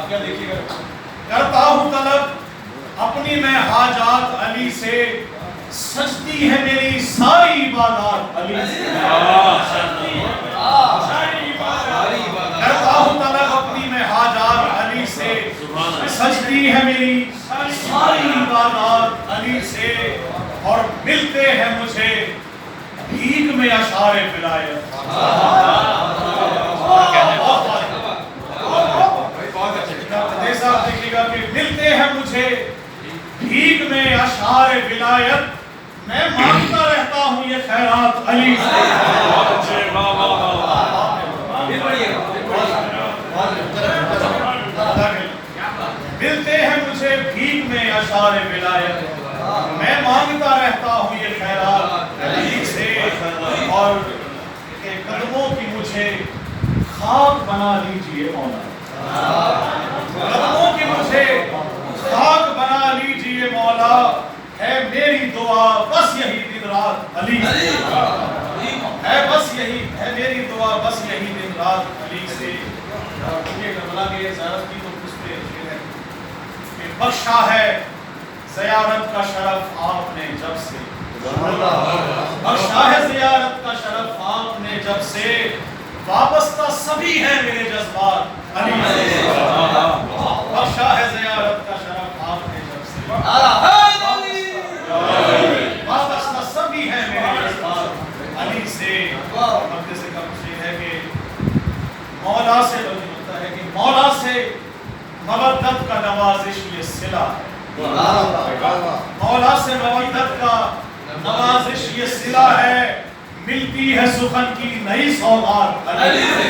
کیا دیکھیے گا. کرتا ہوں طلب اپنی میں حاجات علی سے, سجتی ہے میری ساری عبادات علی سے. کرتا ہوں طلب اپنی میں حاجات علی سے, سجتی ہے میری ساری عبادات علی سے, اور ملتے ہیں مجھے بھیک میں اشعار ولایت. دیکھیے گا کہ ملتے ہیں مجھے بھیک میں اشعار ولایت, میں مانگتا رہتا ہوں یہ خیرات علی سے. ملتے ہیں مجھے بھیک میں اشعار ولایت, میں مانگتا رہتا ہوں یہ خیرات علی سے, اور کہ قدموں کی مجھے خاک بنا لیجئے مولا. قدموں کی مجھے خاک بنا لیجئے مولا, ہے میری دعا بس یہی دن رات علی سے. ہے بس یہی, ہے میری دعا بس یہی دن رات علی سے. یہ کربلا کی زیارت کی تو اس پہ شعر ہے کہ بخشا ہے زیارت کا شرف آپ نے جب سے, بخشا ہے زیارت کا شرف آپ نے جب سے, وابستہ سبھی ہیں میرے جذبات علی سے. بخشا ہے زیارت کا شرف آپ نے جب سے, وابستہ سبھی ہیں میرے جذبات علی سے. اب جیسے کا شعر ہے کہ مولا سے بلکہ ہے کہ مولا سے مودت کا نوازش یہ صلہ ہے. مولا سے مودت کا نوازش یہ صلہ ہے, ملتی ہے سخن کی نئی سوغات علی سے.